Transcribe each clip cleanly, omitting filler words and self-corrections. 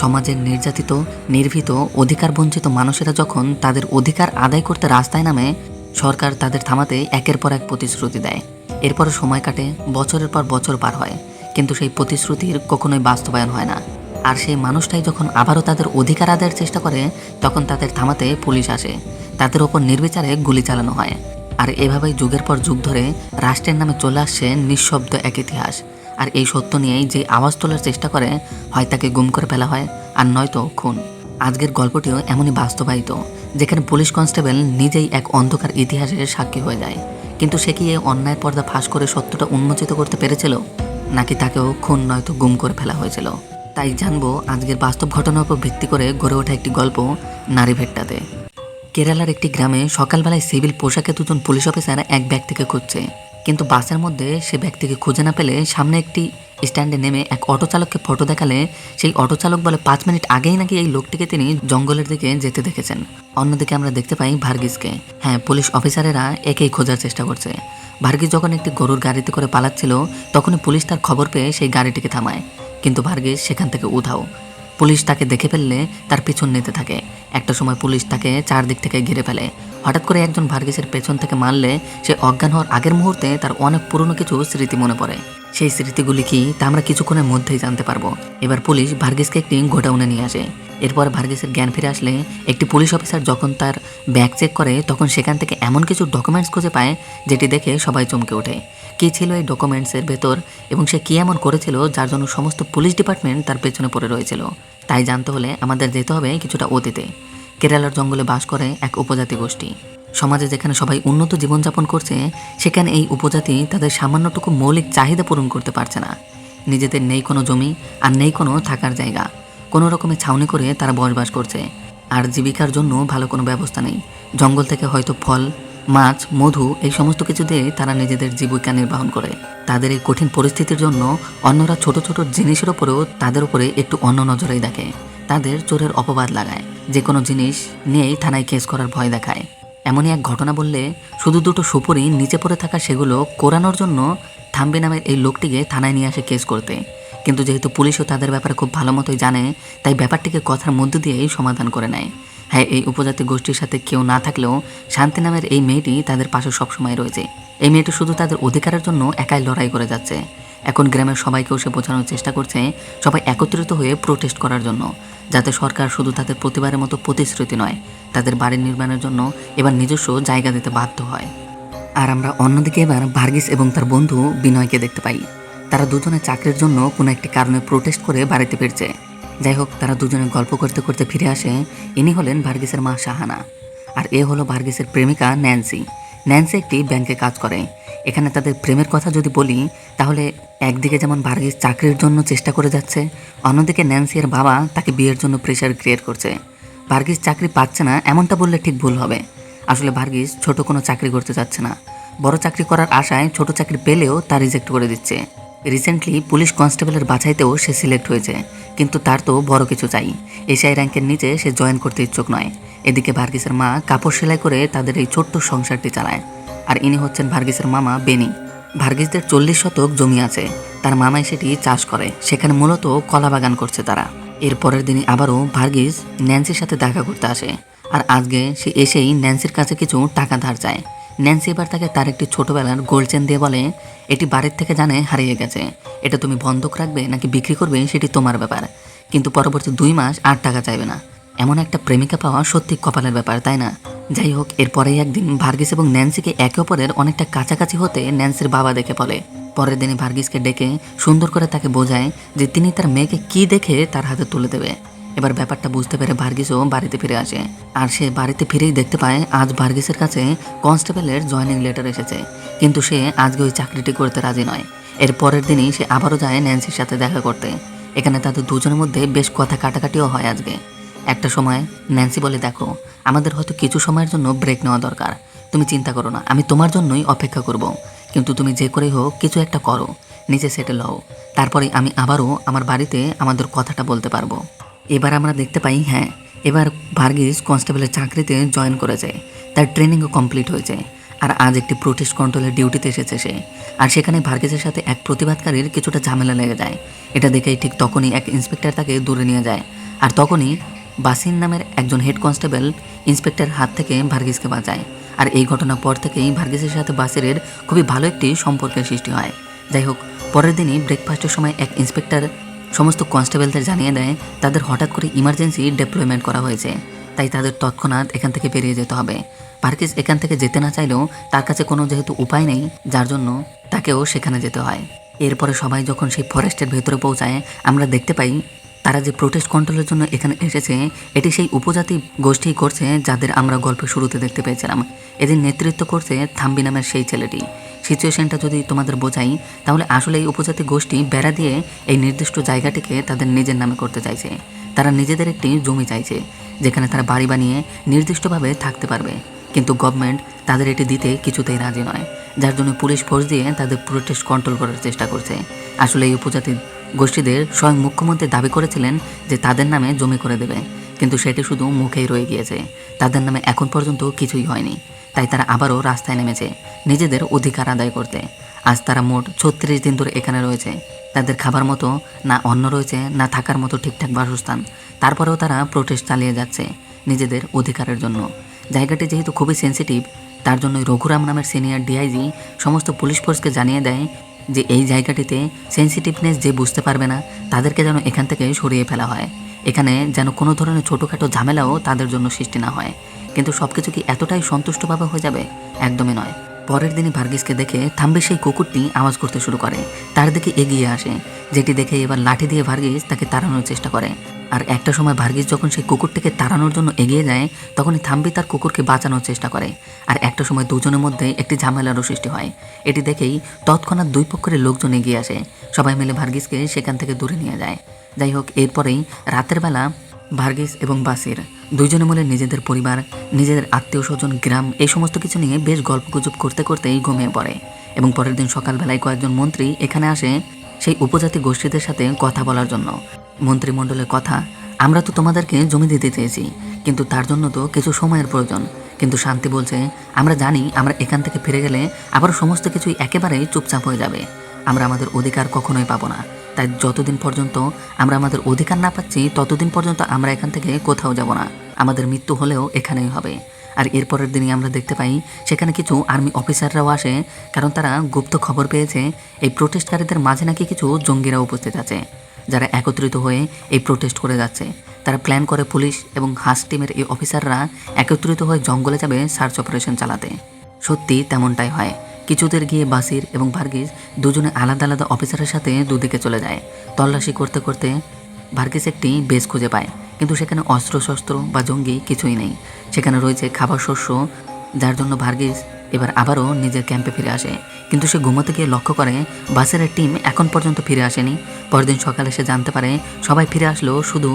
সমাজের নির্যাতিত, নির্ভীত, অধিকার বঞ্চিত মানুষেরা যখন তাদের অধিকার আদায় করতে রাস্তায় নামে, সরকার তাদের থামাতে একের পর এক প্রতিশ্রুতি দেয়। এরপরে সময় কাটে, বছরের পর বছর পার হয়, কিন্তু সেই প্রতিশ্রুতির কখনোই বাস্তবায়ন হয় না। আর সেই মানুষটাই যখন আবারও তাদের অধিকার আদায়ের চেষ্টা করে, তখন তাদের থামাতে পুলিশ আসে, তাদের ওপর নির্বিচারে গুলি চালানো হয়। আর এভাবেই যুগের পর যুগ ধরে রাষ্ট্রের নামে চলে আসছে নিঃশব্দ এক ইতিহাস। আর এই সত্য নিয়েই যে আওয়াজ তোলার চেষ্টা করে, হয় তাকে গুম করে ফেলা হয়, আর নয়তো খুন। আজকের গল্পটিও এমনই বাস্তবায়িত, যেখানে পুলিশ কনস্টেবল নিজেই এক অন্ধকার ইতিহাসের সাক্ষী হয়ে যায়। কিন্তু সে কি এই অন্যায়ের পর্দা ফাঁস করে সত্যটা উন্মোচিত করতে পেরেছিল, নাকি তাকেও খুন নয়তো গুম করে ফেলা হয়েছিল? তাই জানবো আজকের বাস্তব ঘটনার উপর ভিত্তি করে গড়ে ওঠা একটি গল্প, নারীভেট্টাতে। কেরালার একটি গ্রামে সকালবেলায় সিভিল পোশাকে দুজন পুলিশ অফিসার এক ব্যক্তিকে খুঁজছে। কিন্তু বাসের মধ্যে সে ব্যক্তিকে খুঁজে না পেলে সামনে একটি স্ট্যান্ডে নেমে এক অটো চালককে ফটো দেখালে সেই অটো চালক বলে 5 মিনিট আগেই নাকি এই লোকটিকে তিনি জঙ্গলের দিকে যেতে দেখেছেন। অন্যদিকে আমরা দেখতে পাই ভার্গিসকে। হ্যাঁ, পুলিশ অফিসারেরা একেই খোঁজার চেষ্টা করছে। ভার্গিস যখন একটি গরুর গাড়িতে করে পালাচ্ছিল, তখনই পুলিশ তার খবর পেয়ে সেই গাড়িটিকে থামায়। কিন্তু ভার্গিস সেখান থেকে উধাও। পুলিশ তাকে দেখে ফেললে তার পিছন নিতে থাকে। একটা সময় পুলিশ তাকে চারদিক থেকে ঘিরে ফেলে। হঠাৎ করে একজন ভার্গিসের পেছন থেকে মারলে সে অজ্ঞান হওয়ার আগের মুহূর্তে তার অনেক পুরনো কিছু স্মৃতি মনে পড়ে। সেই স্মৃতিগুলি কি তা আমরা কিছুক্ষণের মধ্যেই জানতে পারবো। এবার পুলিশ ভার্গিসকে একটি গোডাউনে নিয়ে আসে। এরপর ভার্গিসের জ্ঞান ফিরে আসলে একটি পুলিশ অফিসার যখন তার ব্যাগ চেক করে, তখন সেখান থেকে এমন কিছু ডকুমেন্টস খুঁজে পায় যেটি দেখে সবাই চমকে ওঠে। কী ছিল এই ডকুমেন্টসের ভেতর, এবং সে কী এমন করেছিল যার জন্য সমস্ত পুলিশ ডিপার্টমেন্ট তার পেছনে পড়ে রয়েছিল, তাই জানতে হলে আমাদের যেতে হবে কিছুটা অতীতে। কেরালার জঙ্গলে বাস করে এক উপজাতি গোষ্ঠী। সমাজে যেখানে সবাই উন্নত জীবনযাপন করছে, সেখানে এই উপজাতি তাদের সামান্যটুকু মৌলিক চাহিদা পূরণ করতে পারছে না। নিজেদের নেই কোনো জমি, আর নেই কোনো থাকার জায়গা। কোনো রকমে ছাউনি করে তারা বসবাস করছে, আর জীবিকার জন্য ভালো কোনো ব্যবস্থা নেই। জঙ্গল থেকে হয়তো ফল, মাছ, মধু এই সমস্ত কিছু দিয়ে তারা নিজেদের জীবিকা নির্বাহন করে। তাদের এই কঠিন পরিস্থিতির জন্য অন্যরা ছোট ছোট জিনিসের উপরেও তাদের উপরে একটু অন্য নজরেই দেখে। তাদের চোরের অপবাদ লাগায়, যে কোনো জিনিস নিয়েই থানায় কেস করার ভয় দেখায়। এমনই এক ঘটনা বললে শুধু দুটো সুপুরি নিচে পড়ে থাকা সেগুলো কোরানোর জন্য থাম্বি নামের এই লোকটিকে থানায় নিয়ে আসে কেস করতে। কিন্তু যেহেতু পুলিশও তাদের ব্যাপারে খুব ভালো মতোই জানে, তাই ব্যাপারটিকে কথার মধ্য দিয়েই সমাধান করে নেয়। হ্যাঁ, এই উপজাতি গোষ্ঠীর সাথে কেউ না থাকলেও শান্তি নামের এই মেয়েটি তাদের পাশে সবসময় রয়েছে। এই মেয়েটি শুধু তাদের অধিকারের জন্য একাই লড়াই করে যাচ্ছে। এখন গ্রামের সবাইকেও সে বোঝানোর চেষ্টা করছে সবাই একত্রিত হয়ে প্রোটেস্ট করার জন্য, যাতে সরকার শুধু তাদের প্রতিবারের মতো প্রতিশ্রুতি নয়, তাদের বাড়ি নির্মাণের জন্য এবার নিজস্ব জায়গা দিতে বাধ্য হয়। আর আমরা অন্যদিকে এবার ভার্গিস এবং তার বন্ধু বিনয়কে দেখতে পাই। তারা দুজনে চাকরির জন্য কোনো একটি কারণে প্রোটেস্ট করে বাড়িতে ফিরছে। যাই হোক, তারা দুজনে গল্প করতে করতে ফিরে আসে। ইনি হলেন ভার্গিসের মা শাহানা, আর এ হলো ভার্গিসের প্রেমিকা ন্যান্সি। ন্যান্সি একটি ব্যাংকে কাজ করে। এখানে তাদের প্রেমের কথা যদি বলি, তাহলে একদিকে যেমন ভার্গিস চাকরির জন্য চেষ্টা করে যাচ্ছে, অন্যদিকে ন্যান্সি এর বাবা তাকে বিয়ের জন্য প্রেশার ক্রিয়েট করছে। ভার্গিস চাকরি পাচ্ছে না এমনটা বললে ঠিক ভুল হবে। আসলে ভার্গিস ছোট কোনো চাকরি করতে চাচ্ছে না, বড় চাকরি করার আশায় ছোট চাকরি পেলেও তা রিজেক্ট করে দিচ্ছে। রিসেন্টলি পুলিশ কনস্টেবলের বাছাইতেও সে সিলেক্ট হয়েছে, কিন্তু তার তো বড় কিছু চাই। এশিয়াই র্যাঙ্কের নিচে সে জয়েন করতে ইচ্ছুক নয়। এদিকে ভার্গিসের মা কাপড় সেলাই করে তাদের এই ছোট্ট সংসারটি চালায়। আর ইনি হচ্ছেন ভার্গিসের মামা বেনি। ভার্গিসদের 40 শতক জমি আছে, তার মামাই সেটি চাষ করে। সেখানে মূলত কলা বাগান করছে তারা। এর পরের দিনই আবারও ভার্গিস ন্যান্সির সাথে দেখা করতে আসে, আর আজকে সে এসেই ন্যান্সির কাছে কিছু টাকা ধার চায়। ন্যান্সি এবার তাকে তার একটি ছোটবেলার গোল্ড চেন দিয়ে বলে, এটি বাড়ির থেকে জানে হারিয়ে গেছে, এটা তুমি বন্ধক রাখবে নাকি বিক্রি করবে সেটি তোমার ব্যাপার, কিন্তু পরবর্তী 2 মাস আর টাকা চাইবে না। এমন একটা প্রেমিকা পাওয়া সত্যি কপালের ব্যাপার, তাই না? যাই হোক, এরপরেই একদিন ভার্গিস এবং ন্যান্সিকে একে অপরের অনেকটা কাছাকাছি হতে ন্যান্সির বাবা দেখে বলে। পরের দিনে ভার্গিসকে ডেকে সুন্দর করে তাকে বোঝায় যে তিনি তার মেয়েকে কি দেখে তার হাতে তুলে দেবে। এবার ব্যাপারটা বুঝতে পেরে ভার্গিসও বাড়িতে ফিরে আসে, আর সে বাড়িতে ফিরেই দেখতে পায় আজ ভার্গিসের কাছে কনস্টেবলের জয়েনিং লেটার এসেছে, কিন্তু সে আজকে ওই চাকরিটি করতে রাজি নয়। এর পরের দিনই সে আবারও যায় ন্যান্সির সাথে দেখা করতে। এখানে তাদের দুজনের মধ্যে বেশ কথা কাটাকাটিও হয় আজকে। একটা সময় ন্যান্সি বলে, দেখো, আমাদের হয়তো কিছু সময়ের জন্য ব্রেক নেওয়া দরকার। তুমি চিন্তা করো না, আমি তোমার জন্যই অপেক্ষা করব, কিন্তু তুমি যে করেই হোক কিছু একটা করো, নিচে সেটেল হও, তারপরে আমি আবারও আমার বাড়িতে আমাদের কথাটা বলতে পারবো। এবার আমরা দেখতে পাই, হ্যাঁ, এবার ভার্গিস কনস্টেবলের চাকরিতে জয়েন করেছে, তার ট্রেনিংও কমপ্লিট হয়েছে, আর আজ একটি প্রোটেস্ট কন্ট্রোলের ডিউটিতে এসেছে সে। আর সেখানে ভার্গিসের সাথে এক প্রতিবাদকারীর কিছুটা ঝামেলা লেগে যায়। এটা দেখেই ঠিক তখনই এক ইন্সপেক্টর তাকে দূরে নিয়ে যায়, আর তখনই বাসির নামের একজন হেড কনস্টেবল ইন্সপেক্টর হাত থেকে ভার্গিসকে বাঁচায়। আর এই ঘটনার পর থেকেই ভার্গিসের সাথে বাসিরের খুবই ভালো একটি সম্পর্কের সৃষ্টি হয়। যাই হোক, পরের দিনই ব্রেকফাস্টের সময় এক ইন্সপেক্টর সমস্ত কনস্টেবলদের জানিয়ে দেয় তাদের হঠাৎ করে ইমার্জেন্সি ডেপ্লয়মেন্ট করা হয়েছে, তাই তাদের তৎক্ষণাৎ এখান থেকে বেরিয়ে যেতে হবে। ভার্গিস এখান থেকে যেতে না চাইলেও তার কাছে কোনো যেহেতু উপায় নেই, যার জন্য তাকেও সেখানে যেতে হয়। এরপরে সবাই যখন সেই ফরেস্টের ভেতরে পৌঁছায়, আমরা দেখতে পাই তারা যে প্রোটেস্ট কন্ট্রোলের জন্য এখানে এসেছে এটি সেই উপজাতি গোষ্ঠী করছে যাদের আমরা গল্পের শুরুতে দেখতে পেয়েছিলাম। এদের নেতৃত্ব করছে থাম্বি নামের সেই ছেলেটি। সিচুয়েশনটা যদি তোমাদের বোঝাই, তাহলে আসলে এই উপজাতি গোষ্ঠী বেড়া দিয়ে এই নির্দিষ্ট জায়গাটিকে তাদের নিজের নামে করতে চাইছে। তারা নিজেদের একটি জমি চাইছে যেখানে তারা বাড়ি বানিয়ে নির্দিষ্টভাবে থাকতে পারবে, কিন্তু গভর্নমেন্ট তাদের এটি দিতে কিছুতেই রাজি নয়, যার জন্য পুলিশ ফোর্স দিয়ে তাদের প্রোটেস্ট কন্ট্রোল করার চেষ্টা করছে। আসলে এই উপজাতি গোষ্ঠীদের স্বয়ং মুখ্যমন্ত্রী দাবি করেছিলেন যে তাদের নামে জমি করে দেবে, কিন্তু সেটি শুধু মুখেই রয়ে গিয়েছে, তাদের নামে এখন পর্যন্ত কিছুই হয়নি। তাই তারা আবারও রাস্তায় নেমেছে নিজেদের অধিকার আদায় করতে। আজ তারা মোট 36 দিন ধরে এখানে রয়েছে। তাদের খাবার মতো না অন্ন রয়েছে, না থাকার মতো ঠিকঠাক বাসস্থান। তারপরেও তারা প্রোটেস্ট চালিয়ে যাচ্ছে নিজেদের অধিকারের জন্য। জায়গাটি যেহেতু খুবই সেন্সিটিভ, তার জন্যই রঘুরাম নামের সিনিয়র ডিআইজি সমস্ত পুলিশ ফোর্সকে জানিয়ে দেয় যে এই জায়গাটিতে সেন্সিটিভনেস যে বুঝতে পারবে না তাদেরকে যেন এখান থেকে সরিয়ে ফেলা হয়। এখানে যেন কোনো ধরনের ছোটোখাটো ঝামেলাও তাদের জন্য সৃষ্টি না হয়। কিন্তু সব কিছু কি এতটাই সন্তুষ্টভাবে হয়ে যাবে? একদমই নয়। পরের দিনই ভার্গিসকে দেখে থাম্বি সেই কুকুরটি আওয়াজ করতে শুরু করে, তার দিকে এগিয়ে আসে, যেটি দেখে এবার লাঠি দিয়ে ভার্গিস তাকে তাড়ানোর চেষ্টা করে। আর একটা সময় ভার্গিস যখন সেই কুকুরটিকে তাড়ানোর জন্য এগিয়ে যায়, তখনই থাম্বি তার কুকুরকে বাঁচানোর চেষ্টা করে। আর একটা সময় দুজনের মধ্যে একটি ঝামেলারও সৃষ্টি হয়। এটি দেখেই তৎক্ষণাৎ দুই পক্ষের লোকজন এগিয়ে আসে, সবাই মিলে ভার্গিসকে সেখান থেকে দূরে নিয়ে যায়। যাই হোক, এরপরেই রাতের বেলা ভার্গিস এবং বাসির দুইজনে মিলে নিজেদের পরিবার, নিজেদের আত্মীয় স্বজন, গ্রাম এই সমস্ত কিছু নিয়ে বেশ গল্পগুজব করতে করতেই ঘুমিয়ে পড়ে। এবং পরের দিন সকালবেলায় কয়েকজন মন্ত্রী এখানে আসে সেই উপজাতি গোষ্ঠীদের সাথে কথা বলার জন্য। মন্ত্রিমণ্ডলের কথা, আমরা তো তোমাদেরকে জমি দিতে চেয়েছি, কিন্তু তার জন্য তো কিছু সময়ের প্রয়োজন। কিন্তু শান্তি বলছে, আমরা জানি আমরা এখান থেকে ফিরে গেলে আবার সমস্ত কিছুই একেবারেই চুপচাপ হয়ে যাবে। আমরা আমাদের অধিকার কখনোই পাবো না। তাই যতদিন পর্যন্ত আমরা আমাদের অধিকার না পাচ্ছি ততদিন পর্যন্ত আমরা এখান থেকে কোথাও যাব না। আমাদের মৃত্যু হলেও এখানেই হবে। আর এরপরের দিনই আমরা দেখতে পাই সেখানে কিছু আর্মি অফিসাররাও আসে, কারণ তারা গুপ্ত খবর পেয়েছে এই প্রোটেস্টকারীদের মাঝে নাকি কিছু জঙ্গিরা উপস্থিত আছে, যারা একত্রিত হয়ে এই প্রোটেস্ট করে যাচ্ছে। তারা প্ল্যান করে পুলিশ এবং হাস টিমের এই অফিসাররা একত্রিত হয়ে জঙ্গলে যাবে সার্চ অপারেশন চালাতে। সত্যি তেমনটাই হয়। কিছুদের গিয়ে বাসির এবং ভার্গিস দুজনে আলাদা আলাদা অফিসারের সাথে দুদিকে চলে যায়। তল্লাশি করতে করতে ভার্গিস একটি বেস খুঁজে পায়, কিন্তু সেখানে অস্ত্রশস্ত্র বা জঙ্গি কিছুই নেই। সেখানে রয়েছে খাবার শস্য, যার জন্য ভার্গিস এবার আবারও নিজের ক্যাম্পে ফিরে আসে। কিন্তু সে ঘুমোতে গিয়ে লক্ষ্য করে বাসের টিম এখন পর্যন্ত ফিরে আসেনি। পরদিন সকালে সে জানতে পারে সবাই ফিরে আসলেও শুধু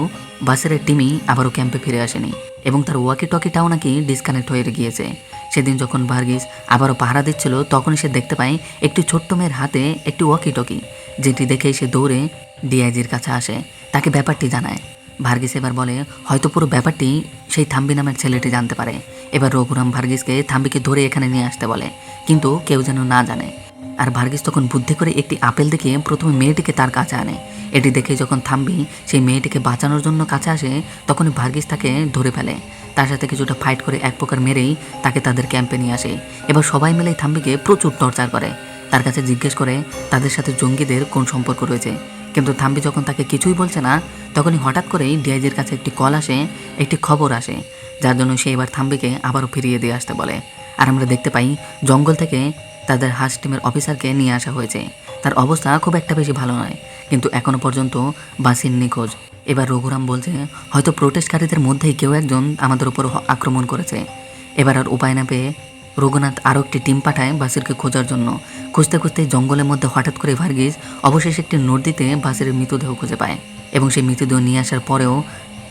বাসের টিমই আবারও ক্যাম্পে ফিরে আসেনি, এবং তার ওয়াকি টকিটাও নাকি ডিসকানেক্ট হয়ে গিয়েছে। সেদিন যখন ভার্গিস আবারও পাহারা দিচ্ছিল, তখনই সে দেখতে পায় একটি ছোট্ট মেয়ের হাতে একটি ওয়াকি টকি, যেটি দেখেই সে দৌড়ে ডিআইজির কাছে আসে, তাকে ব্যাপারটি জানায়। ভার্গিস এবার বলে হয়তো পুরো ব্যাপারটি সেই থাম্বি নামের ছেলেটি জানতে পারে। এবার রঘুরাম ভার্গিসকে থাম্বিকে ধরে এখানে নিয়ে আসতে বলে, কিন্তু কেউ যেন না জানে। আর ভার্গিস তখন বুদ্ধি করে একটি আপেল দেখিয়ে প্রথমে মেয়েটিকে তার কাছে আনে। এটি দেখে যখন থাম্বি সেই মেয়েটিকে বাঁচানোর জন্য কাছে আসে, তখনই ভার্গিস তাকে ধরে ফেলে। তার সাথে কিছুটা ফাইট করে এক প্রকার মেরেই তাকে তাদের ক্যাম্পে নিয়ে আসে। এবার সবাই মিলে থাম্বিকে প্রচুর টর্চার করে, তার কাছে জিজ্ঞেস করে তাদের সাথে জঙ্গিদের কোন সম্পর্ক রয়েছে। কিন্তু থাম্বি যখন তাকে কিছুই বলছে না, তখনই হঠাৎ করেই ডিআইজির কাছে একটি কল আসে, একটি খবর আসে, যার জন্য সে এবার থাম্বিকে আবারও ফিরিয়ে দিয়ে আসতে বলে। আর আমরা দেখতে পাই জঙ্গল থেকে তাদের হাস টিমের অফিসারকে নিয়ে আসা হয়েছে। তার অবস্থা খুব একটা বেশি ভালো নয়, কিন্তু এখনও পর্যন্ত বাসির নিখোঁজ। এবার রঘুরাম বলছে হয়তো প্রোটেস্টকারীদের মধ্যেই কেউ একজন আমাদের উপর আক্রমণ করেছে। এবার আর উপায় না পেয়ে রঘুনাথ আরও একটি টিম পাঠায় বাসিরকে খোঁজার জন্য। খুঁজতে খুঁজতে জঙ্গলের মধ্যে হঠাৎ করে ভার্গিস অবশেষে একটি নদীতে বাসিরের মৃতদেহ খুঁজে পায়, এবং সেই মৃতদেহ নিয়ে আসার পরেও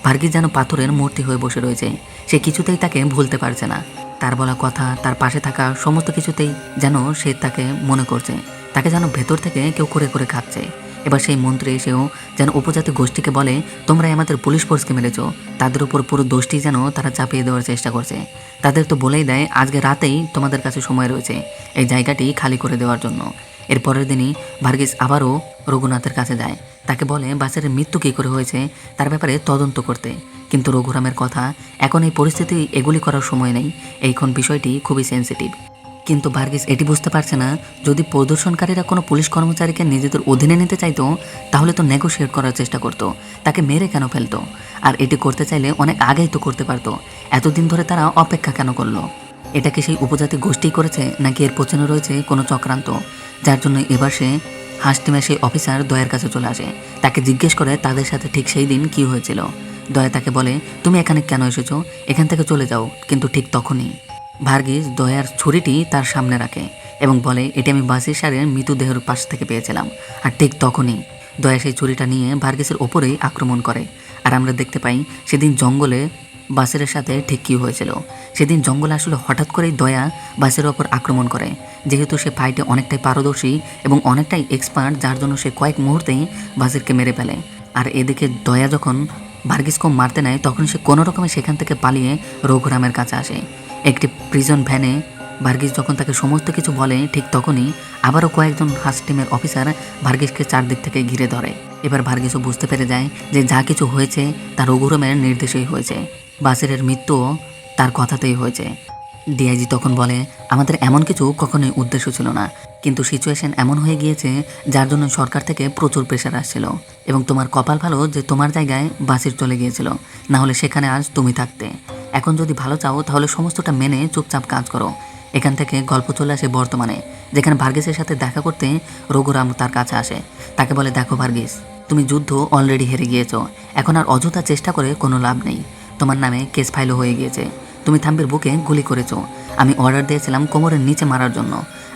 ভার্গিস যেন পাথরের মূর্তি হয়ে বসে রয়েছে। সে কিছুতেই তাকে ভুলতে পারছে না। তার বলা কথা, তার পাশে থাকা সমস্ত কিছুতেই যেন সে তাকে মনে করছে, তাকে যেন ভেতর থেকে কেউ করে করে খাচ্ছে। এবার সেই মন্ত্রী এসেও যেন উপজাতি গোষ্ঠীকে বলে তোমরা আমাদের পুলিশ ফোর্সকে মেরেছ, তাদের উপর পুরো দোষটি যেন তারা চাপিয়ে দেওয়ার চেষ্টা করছে। তাদের তো বলেই দেয় আজকে রাতেই তোমাদের কাছে সময় রয়েছে এই জায়গাটি খালি করে দেওয়ার জন্য। এর পরের দিনই ভার্গিস আবারও রঘুনাথের কাছে যায়, তাকে বলে বাসের মৃত্যু কী করে হয়েছে তার ব্যাপারে তদন্ত করতে। কিন্তু রঘুরামের কথা, এখন এই পরিস্থিতি এগুলি করার সময় নেই, এইখন বিষয়টি খুবই সেন্সিটিভ। কিন্তু ভার্গিস এটি বুঝতে পারছে না, যদি প্রদর্শনকারীরা কোনো পুলিশ কর্মচারীকে নিজেদের অধীনে নিতে চাইতো তাহলে তো নেগোশিয়েট করার চেষ্টা করতো, তাকে মেরে কেন ফেলতো? আর এটি করতে চাইলে অনেক আগেই তো করতে পারতো, এতদিন ধরে তারা অপেক্ষা কেন করলো? এটা কি সেই উপজাতি গোষ্ঠী করেছে, নাকি এর পেছনে রয়েছে কোনো চক্রান্ত, যার জন্য এবার সে হাঁস টিমের সেই অফিসার দয়ার কাছে চলে আসে, তাকে জিজ্ঞেস করে তাদের সাথে ঠিক সেই দিন কী হয়েছিল। দয়া তাকে বলে, তুমি এখানে কেন এসেছো, এখান থেকে চলে যাও। কিন্তু ঠিক তখনই ভার্গিস দয়ার ছুরিটি তার সামনে রাখে এবং বলে, এটি আমি বাসের সারের মৃতদেহের পাশ থেকে পেয়েছিলাম। আর ঠিক তখনই দয়া সেই ছুরিটা নিয়ে ভার্গিসের ওপরেই আক্রমণ করে। আর আমরা দেখতে পাই সেদিন জঙ্গলে বাসের সাথে ঠিক কী হয়েছিল। সেদিন জঙ্গলে আসলে হঠাৎ করেই দয়া বাসের ওপর আক্রমণ করে, যেহেতু সে ফাইটে অনেকটাই পারদর্শী এবং অনেকটাই এক্সপার্ট, যার জন্য সে কয়েক মুহূর্তেই বাসিরকে মেরে ফেলে। আর এদিকে দয়া যখন ভার্গিসকে মারতে নেয় তখন সে কোনো রকমে সেখান থেকে পালিয়ে রঘুরামের কাছে আসে। একটি প্রিজন ভ্যানে ভার্গিস যখন তাকে সমস্ত কিছু বলে, ঠিক তখনই আবারও কয়েকজন হাঁস টিমের অফিসার ভার্গিসকে চারদিক থেকে ঘিরে ধরে। এবার ভার্গিসও বুঝতে পেরে যায় যে যা কিছু হয়েছে তা রঘুরামের নির্দেশেই হয়েছে, বাসিরের মৃত্যুও তার কথাতেই হয়েছে। ডিআইজি তখন বলে, আমাদের এমন কিছু কখনোই উদ্দেশ্য ছিল না, কিন্তু সিচুয়েশন এমন হয়ে গিয়েছে যার জন্য সরকার থেকে প্রচুর প্রেশার আসছিল, এবং তোমার কপাল ভালো যে তোমার জায়গায় বাসির চলে গিয়েছিল, না হলে সেখানে আজ তুমি থাকতে। এখন যদি ভালো চাও তাহলে সমস্তটা মেনে চুপচাপ কাজ করো। এখান থেকে গল্প চলে আসে বর্তমানে, যেখানে ভার্গিসের সাথে দেখা করতে রঘুরাম তার কাছে আসে। তাকে বলে, দেখো ভার্গিস, তুমি যুদ্ধ অলরেডি হেরে গিয়েছো, এখন আর অযথা চেষ্টা করে কোনো লাভ নেই। তোমার নামে কেস ফাইলও হয়ে গিয়েছে, তুমি থাম্বির বুকে গুলি করেছো, আমি অর্ডার দিয়েছিলাম কোমরের নিচে মারার জন্য,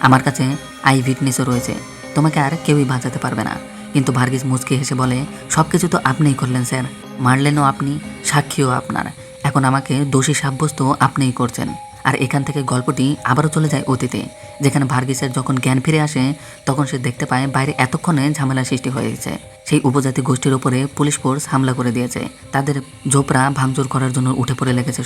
আমার কাছে আই উইটনেসও রয়েছে, তোমাকে আর কেউই বাঁচাতে পারবে না। কিন্তু ভার্গিস মুচকি হেসে বলে, সব কিছু তো আপনিই করলেন স্যার, মারলেনও আপনি, সাক্ষীও আপনার, এখন আমাকে দোষী সাব্যস্ত আপনিই করছেন। আর এখান থেকে গল্পটি আবারও চলে যায় অতীতে, যেখানে ভার্গিসের যখন জ্ঞান ফিরে আসে তখন সে দেখতে পায় বাইরে এতক্ষণে ঝামেলা সৃষ্টি হয়ে গেছে। সেই উপজাতি গোষ্ঠীর উপরে পুলিশ ফোর্স হামলা করে দিয়েছে, তাদের ঝোপড়া ভাঙচুর করার জন্য উঠে পড়ে লেগেছে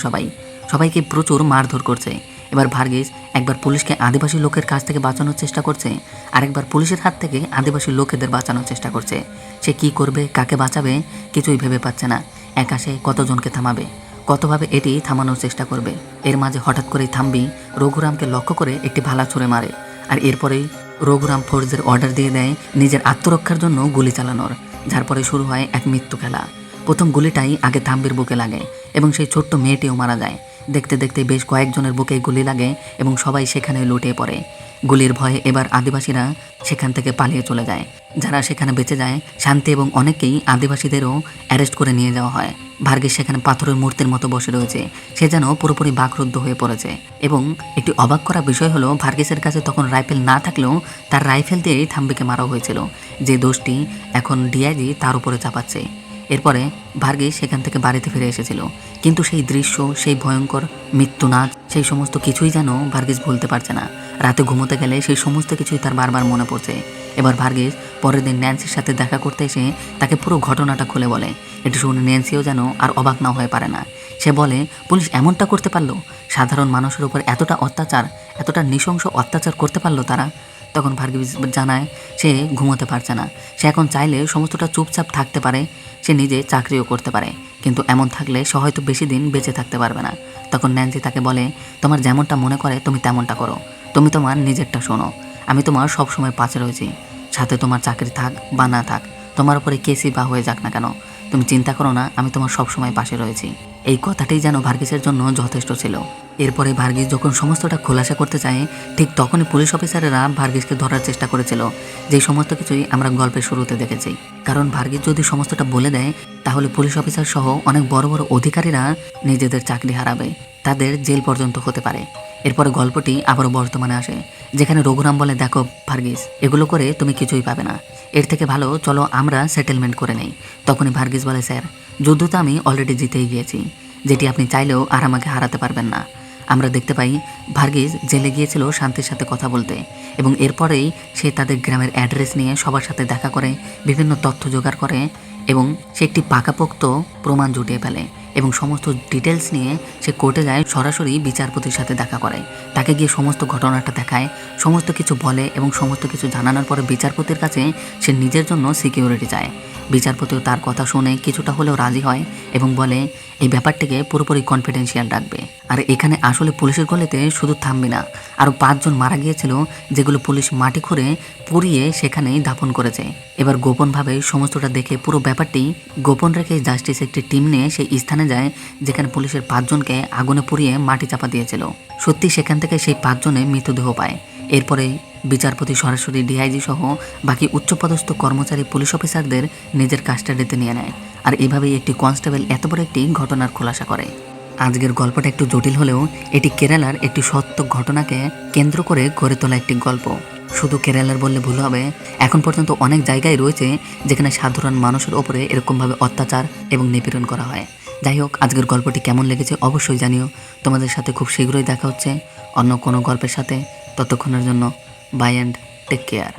সবাইকে প্রচুর মারধর করছে। এবার ভার্গিস একবার পুলিশকে আদিবাসী লোকের কাছ থেকে বাঁচানোর চেষ্টা করছে, আরেকবার পুলিশের হাত থেকে আদিবাসী লোকেদের বাঁচানোর চেষ্টা করছে। সে কি করবে, কাকে বাঁচাবে, কিছুই ভেবে পাচ্ছে না। একা সে কতজনকে থামাবে, কতভাবে এটি থামানোর চেষ্টা করবে। এর মাঝে হঠাৎ করেই থাম্বি রঘুরামকে লক্ষ্য করে একটি ভালা ছুঁড়ে মারে, আর এরপরেই রঘুরাম ফোর্সের অর্ডার দিয়ে দেয় নিজের আত্মরক্ষার জন্য গুলি চালানোর, যার পরে শুরু হয় এক মৃত্যু খেলা। প্রথম গুলিটাই আগে থাম্বির বুকে লাগে এবং সেই ছোট্ট মেয়েটিও মারা যায়। দেখতে দেখতে বেশ কয়েকজনের বুকে গুলি লাগে এবং সবাই সেখানে লুটিয়ে পড়ে। গুলির ভয়ে এবার আদিবাসীরা সেখান থেকে পালিয়ে চলে যায়। যারা সেখানে বেঁচে যায় শান্তি এবং অনেকেই আদিবাসীদেরও অ্যারেস্ট করে নিয়ে যাওয়া হয়। ভার্গিস সেখানে পাথরের মূর্তির মতো বসে রয়েছে, সে যেন পুরোপুরি বাকরুদ্ধ হয়ে পড়েছে। এবং একটি অবাক করা বিষয় হলো, ভার্গিসের কাছে তখন রাইফেল না থাকলেও তার রাইফেল দিয়েই থাম্বিকে মারা হয়েছিল, যে দোষটি এখন ডিআইজি তার উপরে চাপাচ্ছে। এরপরে ভার্গিস সেখান থেকে বাড়িতে ফিরে এসেছিল, কিন্তু সেই দৃশ্য, সেই ভয়ঙ্কর মৃত্যুনাথ, সেই সমস্ত কিছুই যেন ভার্গিস ভুলতে পারছে না। রাতে ঘুমোতে গেলে সেই সমস্ত কিছুই তার বারবার মনে পড়ছে। এবার ভার্গিস পরের দিন ন্যান্সির সাথে দেখা করতে এসে তাকে পুরো ঘটনাটা খুলে বলে। এটি শুনে ন্যান্সিও যেন আর অবাক না হয়ে পারে না। সে বলে, পুলিশ এমনটা করতে পারলো, সাধারণ মানুষের উপর এতটা অত্যাচার, এতটা নৃশংস অত্যাচার করতে পারলো তারা। তখন ভার্গিস জানায় সে ঘুমোতে পারছে না, সে এখন চাইলে সমস্তটা চুপচাপ থাকতে পারে, সে নিজে চাকরিও করতে পারে, কিন্তু এমন থাকলে সে হয়তো বেশি দিন বেঁচে থাকতে পারবে না। তখন ন্যান্সি তাকে বলে, তোমার যেমনটা মনে করে তুমি তেমনটা করো, তুমি তোমার নিজেরটা শোনো, আমি তোমার সব সময় পাশে রয়েছি, সাথে তোমার চাকরি থাক বা না থাক, তোমার উপরে কেসই বা হয়ে যাক না কেন, তুমি চিন্তা করো না, আমি তোমার সব সময় পাশে রয়েছি। এই কথাটাই যেন ভার্গিসের জন্য যথেষ্ট ছিল। এরপরে ভার্গিস যখন সমস্তটা খোলাসা করতে চায়, ঠিক তখনই পুলিশ অফিসারেরা ভার্গিসকে ধরার চেষ্টা করেছিল, যে সমস্ত কিছুই আমরা গল্পের শুরুতে দেখেছি। কারণ ভার্গিস যদি সমস্তটা বলে দেয় তাহলে পুলিশ অফিসার সহ অনেক বড় বড় অধিকারীরা নিজেদের চাকরি হারাবে, তাদের জেল পর্যন্ত হতে পারে। এরপরে গল্পটি আবারও বর্তমানে আসে, যেখানে রঘুরাম বলে, দেখো ভার্গিস, এগুলো করে তুমি কিছুই পাবে না, এর থেকে ভালো চলো আমরা সেটেলমেন্ট করে নেই। তখনই ভার্গিস বলে, স্যার, যুদ্ধ তো আমি অলরেডি জিতেই গিয়েছি, যেটি আপনি চাইলেও আর আমাকে হারাতে পারবেন না। আমরা দেখতে পাই ভার্গিস জেলে গিয়েছিল শান্তির সাথে কথা বলতে, এবং এরপরেই সে তাদের গ্রামের অ্যাড্রেস নিয়ে সবার সাথে দেখা করে, বিভিন্ন তথ্য জোগাড় করে এবং সে একটি পাকাপোক্ত প্রমাণ জুটিয়ে ফেলে। এবং সমস্ত ডিটেলস নিয়ে সে কোর্টে যায়, সরাসরি বিচারপতির সাথে দেখা করে, তাকে গিয়ে সমস্ত ঘটনাটা দেখায়, সমস্ত কিছু বলে এবং সমস্ত কিছু জানানোর পরে বিচারপতির কাছে সে নিজের জন্য সিকিউরিটি চায়। বিচারপতিও তার কথা শুনে কিছুটা হলেও রাজি হয় এবং বলে এই ব্যাপারটিকে পুরোপুরি কনফিডেন্সিয়াল রাখবে। আর এখানে আসলে পুলিশের গলিতে শুধু থামবে না, আরও 5 জন মারা গিয়েছিল যেগুলো পুলিশ মাটি খুঁড়ে পুড়িয়ে সেখানেই দাফন করেছে। এবার গোপনভাবে সমস্তটা দেখে পুরো ব্যাপারটি গোপন রেখে জাস্টিস একটি টিম নিয়ে সেই স্থানে যায় যেখানে পুলিশের 5 জনকে আগুনে পুড়িয়ে মাটি চাপা দিয়েছিল। সত্যি সেখান থেকে সেই 5 জনে মৃতদেহ পায়। এরপরে বিচারপতি সরাসরি ডিআইজি সহ বাকি উচ্চপদস্থ কর্মচারী পুলিশ অফিসারদের নিজের কাস্টাডিতে নিয়ে নেয়। আর এভাবেই একটি কনস্টেবল এত বড় একটি ঘটনার খোলাসা করে। আজকের গল্পটা একটু জটিল হলেও এটি কেরালার একটি সত্য ঘটনাকে কেন্দ্র করে গড়ে তোলা একটি গল্প। শুধু কেরালার বললে ভুল হবে, এখন পর্যন্ত অনেক জায়গায় রয়েছে যেখানে সাধারণ মানুষের ওপরে এরকমভাবে অত্যাচার এবং নিপীড়ন করা হয়। যাই হোক, আজকের গল্পটি কেমন লেগেছে অবশ্যই জানিও। তোমাদের সাথে খুব শীঘ্রই দেখা হচ্ছে অন্য কোনো গল্পের সাথে। ততক্ষণের জন্য বাই অ্যান্ড টেক কেয়ার।